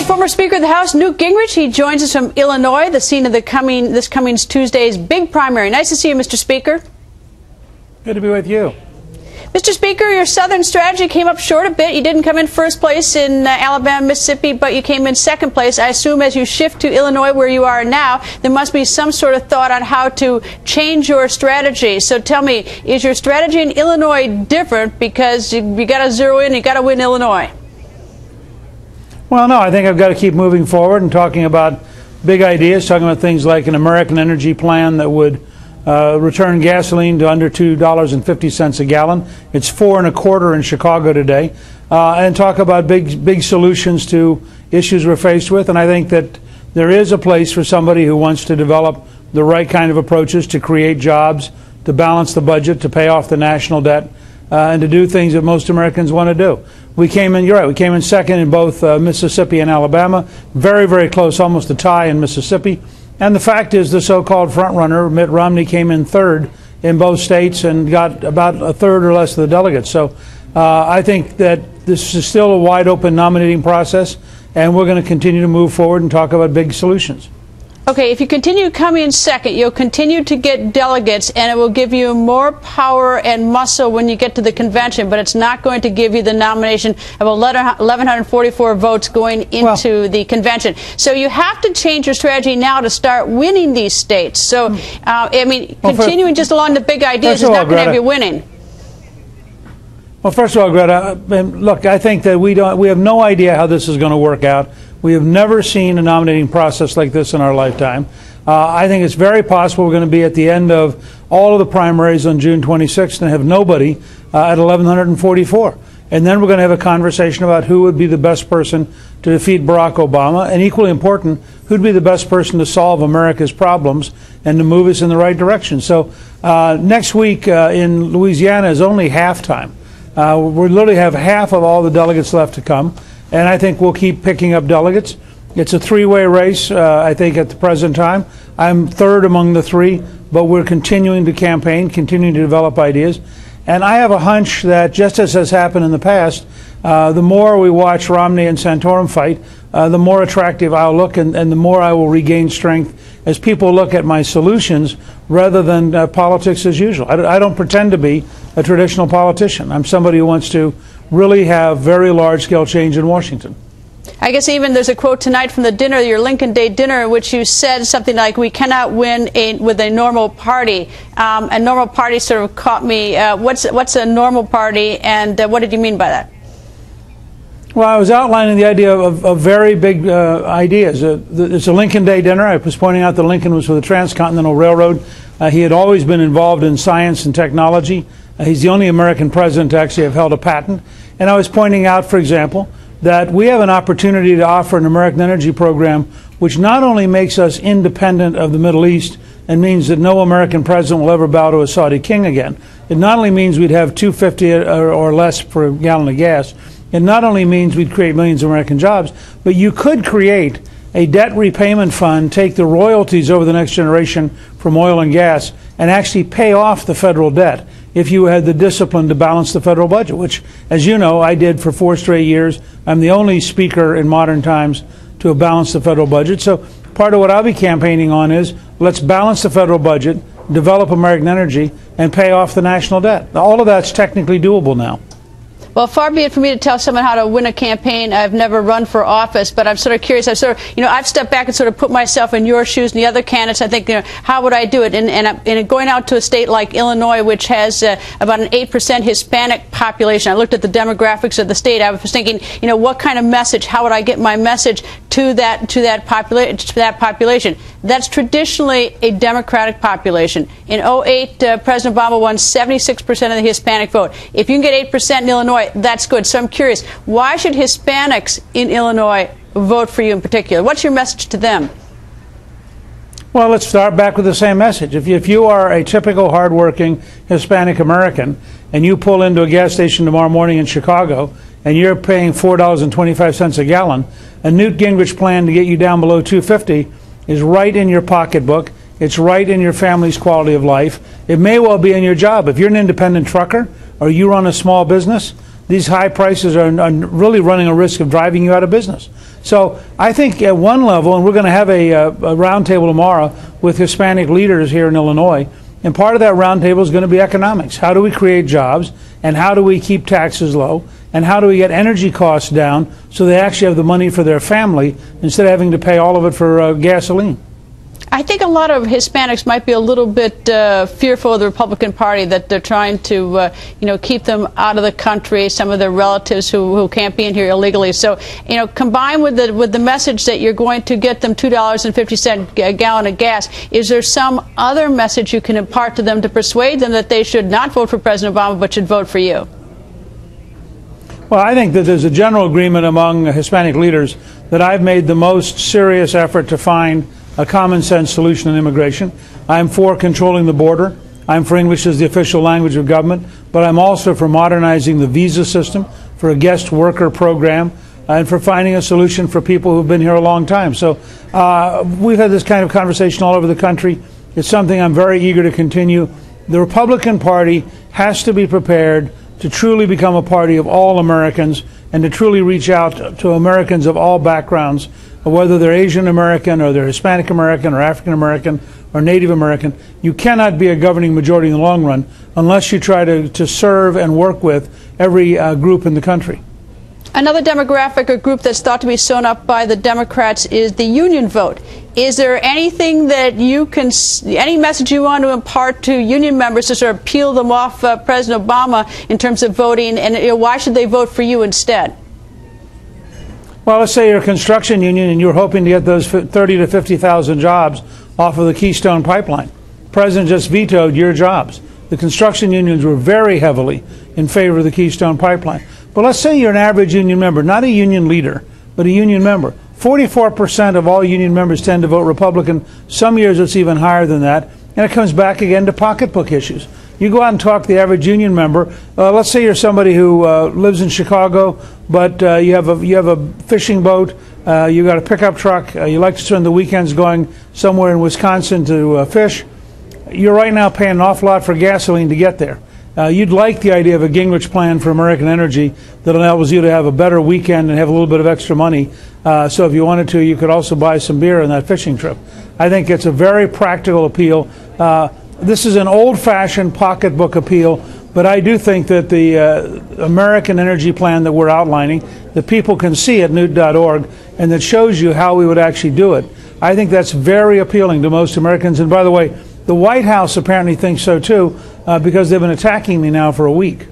right, former Speaker of the House Newt Gingrich, he joins us from Illinois, the scene of this coming Tuesday's big primary. Nice to see you, Mr. Speaker. Good to be with you. Mr. Speaker, your Southern strategy came up short a bit. You didn't come in first place in Alabama, Mississippi, but you came in second place. I assume as you shift to Illinois, where you are now, there must be some sort of thought on how to change your strategy. So tell me, is your strategy in Illinois different because you got to zero in, you got to win Illinois? Well, no, I think I've got to keep moving forward and talking about big ideas, talking about things like an American energy plan that would return gasoline to under $2.50 a gallon. It's $4.25 in Chicago today, and talk about big solutions to issues we're faced with. And I think that there is a place for somebody who wants to develop the right kind of approaches to create jobs, to balance the budget, to pay off the national debt, and to do things that most Americans want to do. We came in, you're right, we came in second in both Mississippi and Alabama, very, very close, almost a tie in Mississippi. And the fact is the so-called front-runner, Mitt Romney, came in third in both states and got about a third or less of the delegates. So I think that this is still a wide-open nominating process, and we're going to continue to move forward and talk about big solutions. Okay, if you continue coming in second, you'll continue to get delegates, and it will give you more power and muscle when you get to the convention, but it's not going to give you the nomination of 1,144 votes going into the convention. So you have to change your strategy now to start winning these states. So, I mean, continuing just along the big ideas is not going to have you winning. Well, first of all, Greta, look, I think that we have no idea how this is going to work out. We have never seen a nominating process like this in our lifetime. I think it's very possible we're going to be at the end of all of the primaries on June 26th and have nobody at 1,144. And then we're going to have a conversation about who would be the best person to defeat Barack Obama, and equally important, who'd be the best person to solve America's problems and to move us in the right direction. So next week in Louisiana is only halftime. We literally have half of all the delegates left to come. And I think we'll keep picking up delegates. It's a three-way race, I think, at the present time. I'm third among the three, but we're continuing to campaign, continuing to develop ideas. And I have a hunch that, just as has happened in the past, the more we watch Romney and Santorum fight, the more attractive I'll look, and the more I will regain strength as people look at my solutions rather than politics as usual. I don't pretend to be a traditional politician. I'm somebody who wants to really have very large-scale change in Washington. I guess even there's a quote tonight from the dinner, your Lincoln Day dinner, in which you said something like, we cannot win with a normal party. A normal party sort of caught me. What's a normal party, and what did you mean by that? Well, I was outlining the idea of very big ideas. It's a Lincoln Day dinner. I was pointing out that Lincoln was for the Transcontinental Railroad. He had always been involved in science and technology. He's the only American president to actually have held a patent. And I was pointing out, for example, that we have an opportunity to offer an American energy program which not only makes us independent of the Middle East and means that no American president will ever bow to a Saudi king again. It not only means we'd have $2.50 or less per gallon of gas. It not only means we'd create millions of American jobs, but you could create a debt repayment fund, take the royalties over the next generation from oil and gas, and actually pay off the federal debt if you had the discipline to balance the federal budget, which, as you know, I did for 4 straight years. I'm the only speaker in modern times to have balanced the federal budget. So part of what I'll be campaigning on is let's balance the federal budget, develop American energy, and pay off the national debt. All of that's technically doable now. Well, far be it for me to tell someone how to win a campaign. I've never run for office, but I'm sort of curious. I've stepped back and sort of put myself in your shoes and the other candidates. I think, how would I do it? And going out to a state like Illinois, which has about an 8% Hispanic population. I looked at the demographics of the state. I was thinking, what kind of message? How would I get my message to that population? That's traditionally a Democratic population. In 2008, President Obama won 76% of the Hispanic vote. If you can get 8% in Illinois, that's good. So I'm curious, why should Hispanics in Illinois vote for you in particular? What's your message to them? Well, let's start back with the same message. If you are a typical hardworking Hispanic American and you pull into a gas station tomorrow morning in Chicago and you're paying $4.25 a gallon, a Newt Gingrich plan to get you down below $2.50 is right in your pocketbook. It's right in your family's quality of life. It may well be in your job. If you're an independent trucker or you run a small business, these high prices are really running a risk of driving you out of business. So I think at one level, and we're going to have a roundtable tomorrow with Hispanic leaders here in Illinois, and part of that roundtable is going to be economics. How do we create jobs, and how do we keep taxes low, and how do we get energy costs down so they actually have the money for their family instead of having to pay all of it for gasoline? I think a lot of Hispanics might be a little bit fearful of the Republican Party, that they're trying to, keep them out of the country, some of their relatives who can't be in here illegally. So, combined with the message that you're going to get them $2.50 a gallon of gas, is there some other message you can impart to them to persuade them that they should not vote for President Obama but should vote for you? Well, I think that there's a general agreement among Hispanic leaders that I've made the most serious effort to find a common sense solution on immigration. I'm for controlling the border. I'm for English as the official language of government, but I'm also for modernizing the visa system, for a guest worker program, and for finding a solution for people who've been here a long time. So we've had this kind of conversation all over the country. It's something I'm very eager to continue. The Republican Party has to be prepared to truly become a party of all Americans and to truly reach out to Americans of all backgrounds, whether they're Asian American or they're Hispanic American or African American or Native American. You cannot be a governing majority in the long run unless you try to serve and work with every group in the country. Another demographic or group that's thought to be sewn up by the Democrats is the union vote. Is there anything that any message you want to impart to union members to sort of peel them off President Obama in terms of voting, and why should they vote for you instead? Well, let's say you're a construction union and you're hoping to get those 30 to 50,000 jobs off of the Keystone Pipeline. The President just vetoed your jobs. The construction unions were very heavily in favor of the Keystone Pipeline. But let's say you're an average union member, not a union leader, but a union member. 44% of all union members tend to vote Republican. Some years it's even higher than that. And it comes back again to pocketbook issues. You go out and talk to the average union member. Let's say you're somebody who lives in Chicago, but you have a fishing boat, you got a pickup truck, you like to spend the weekends going somewhere in Wisconsin to fish. You're right now paying an awful lot for gasoline to get there. You'd like the idea of a Gingrich plan for American energy that enables you to have a better weekend and have a little bit of extra money. So if you wanted to, you could also buy some beer on that fishing trip. I think it's a very practical appeal. This is an old-fashioned pocketbook appeal, but I do think that the American energy plan that we're outlining, that people can see at newt.org, and that shows you how we would actually do it, I think that's very appealing to most Americans. And by the way, the White House apparently thinks so too, because they've been attacking me now for a week.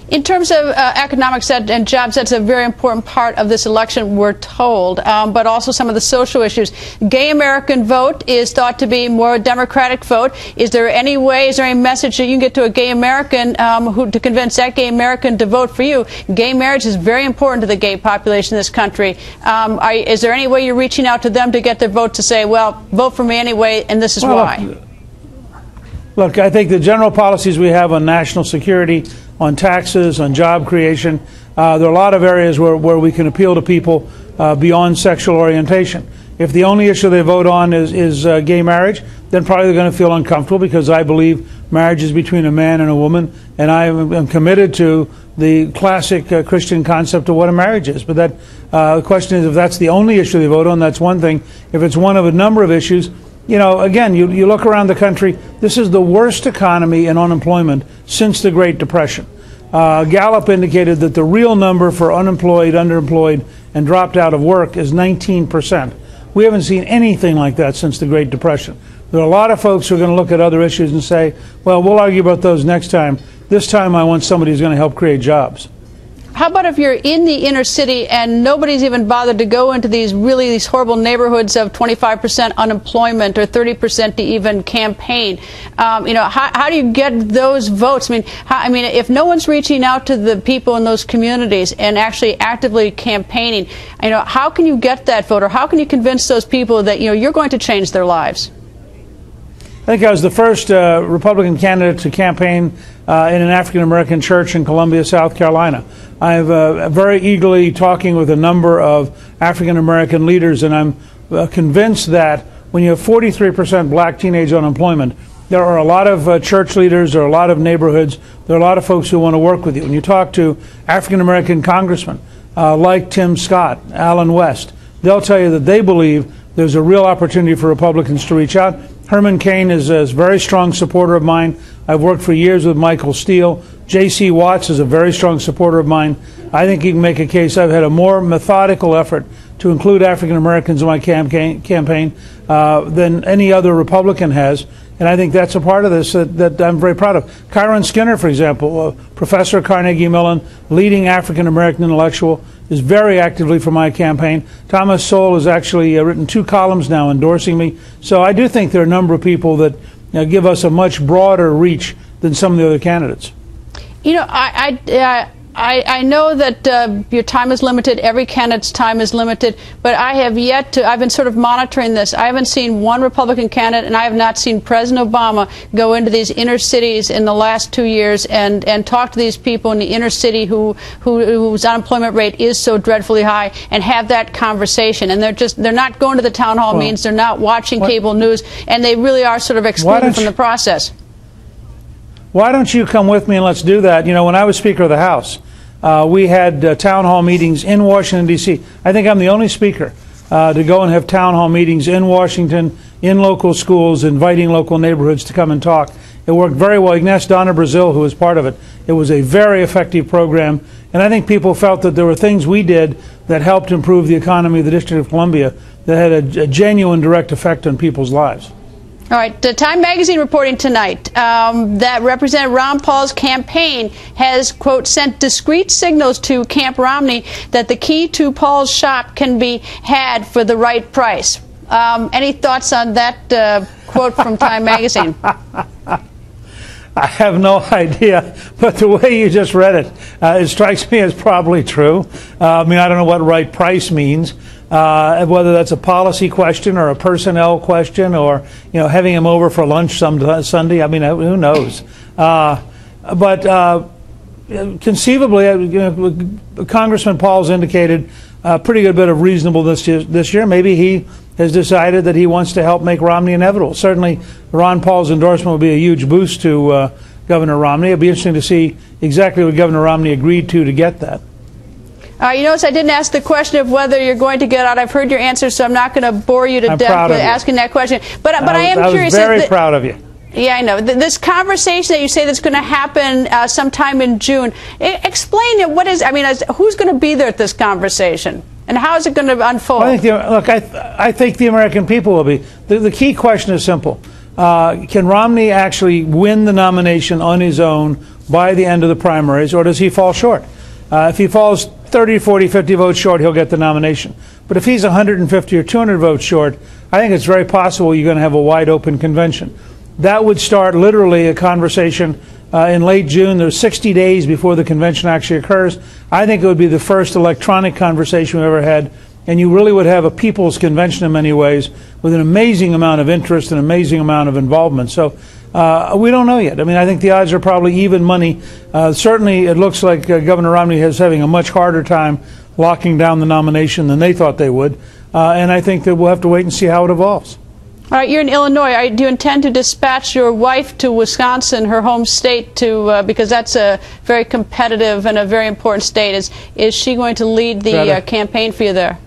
In terms of economics and jobs, that's a very important part of this election, we're told, but also some of the social issues. Gay American vote is thought to be more a Democratic vote. Is there any message that you can get to a gay American to convince that gay American to vote for you? Gay marriage is very important to the gay population in this country. Is there any way you're reaching out to them to get their vote to say, well, vote for me anyway, and this is why? Look, I think the general policies we have on national security, on taxes, on job creation, there are a lot of areas where we can appeal to people beyond sexual orientation. If the only issue they vote on is gay marriage, then probably they're going to feel uncomfortable, because I believe marriage is between a man and a woman, and I am committed to the classic Christian concept of what a marriage is. But the question is, if that's the only issue they vote on, that's one thing. If it's one of a number of issues, again, you look around the country, this is the worst economy in unemployment since the Great Depression. Gallup indicated that the real number for unemployed, underemployed, and dropped out of work is 19%. We haven't seen anything like that since the Great Depression. There are a lot of folks who are going to look at other issues and say, well, we'll argue about those next time. This time I want somebody who's going to help create jobs. How about if you're in the inner city and nobody's even bothered to go into these horrible neighborhoods of 25% unemployment or 30% to even campaign? How do you get those votes? I mean, if no one's reaching out to the people in those communities and actually actively campaigning, how can you get that vote, or how can you convince those people that you're going to change their lives? I think I was the first Republican candidate to campaign in an African-American church in Columbia, South Carolina. I'm very eagerly talking with a number of African-American leaders, and I'm convinced that when you have 43% black teenage unemployment, there are a lot of church leaders, there are a lot of neighborhoods, there are a lot of folks who want to work with you. When you talk to African-American congressmen, like Tim Scott, Alan West. They'll tell you that they believe there's a real opportunity for Republicans to reach out. Herman Cain is a very strong supporter of mine. I've worked for years with Michael Steele. J.C. Watts is a very strong supporter of mine. I think you can make a case. I've had a more methodical effort to include African Americans in my campaign than any other Republican has. And I think that's a part of this that I'm very proud of. Kyron Skinner, for example, professor at Carnegie Mellon, leading African American intellectual, is very actively for my campaign. Thomas Sowell has actually written 2 columns now endorsing me. So I do think there are a number of people that give us a much broader reach than some of the other candidates. You know, I know that your time is limited. Every candidate's time is limited. But I have yet to, I've been sort of monitoring this. I haven't seen one Republican candidate, and I have not seen President Obama go into these inner cities in the last 2 years and talk to these people in the inner city whose unemployment rate is so dreadfully high and have that conversation. And they're not going to the town hall meetings. They're not watching cable news, and they really are sort of excluded from the process. Why don't you come with me and let's do that? You know, when I was Speaker of the House, we had town hall meetings in Washington, D.C. I think I'm the only speaker to go and have town hall meetings in Washington, in local schools, inviting local neighborhoods to come and talk. It worked very well. You can ask Donna Brazil, who was part of it. It was a very effective program, and I think people felt that there were things we did that helped improve the economy of the District of Columbia that had a genuine direct effect on people's lives. All right, Time Magazine reporting tonight that Representative Ron Paul's campaign has, quote, sent discreet signals to Camp Romney that the key to Paul's shop can be had for the right price. Any thoughts on that quote from Time Magazine? I have no idea, but the way you just read it, it strikes me as probably true. I mean, I don't know what right price means. Whether that's a policy question or a personnel question, or having him over for lunch some Sunday. I mean, who knows? But conceivably, Congressman Paul's indicated a pretty good bit of reasonableness this year. Maybe he has decided that he wants to help make Romney inevitable. Certainly, Ron Paul's endorsement will be a huge boost to Governor Romney. It'll be interesting to see exactly what Governor Romney agreed to get that. You notice I didn't ask the question of whether you're going to get out. I've heard your answer, so I'm not going to bore you to death with asking that question. But I am curious. I was very proud of you. Yeah, I know. This conversation that you say that's going to happen sometime in June, explain it. What is? I mean, who's going to be there at this conversation, and how is it going to unfold? I think the American people will be. The key question is simple: can Romney actually win the nomination on his own by the end of the primaries, or does he fall short? If he falls 30, 40, 50 votes short, he'll get the nomination. But if he's 150 or 200 votes short, I think it's very possible you're going to have a wide open convention. That would start literally a conversation in late June. There's 60 days before the convention actually occurs. I think it would be the first electronic conversation we've ever had, and you really would have a people's convention in many ways with an amazing amount of interest, an amazing amount of involvement. So we don't know yet. I mean, I think the odds are probably even money. Certainly, it looks like Governor Romney is having a much harder time locking down the nomination than they thought they would. And I think that we'll have to wait and see how it evolves. All right, you're in Illinois. Do you intend to dispatch your wife to Wisconsin, her home state, because that's a very competitive and a very important state? Is she going to lead the campaign for you there?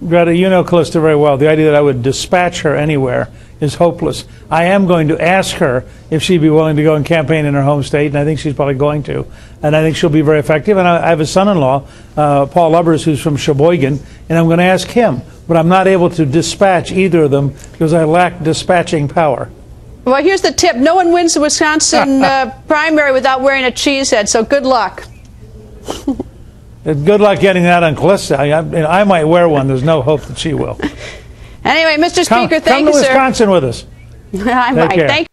Greta, you know Callista very well. The idea that I would dispatch her anywhere is hopeless. I am going to ask her if she'd be willing to go and campaign in her home state, and I think she's probably going to. And I think she'll be very effective. And I have a son-in-law, Paul Lubbers, who's from Sheboygan, and I'm going to ask him. But I'm not able to dispatch either of them because I lack dispatching power. Well, here's the tip. No one wins the Wisconsin primary without wearing a cheese head, so good luck. Good luck getting that on Callista. I might wear one. There's no hope that she will. Anyway, Mr. Speaker, thank you, sir. Come to Wisconsin with us. I might. Thank you.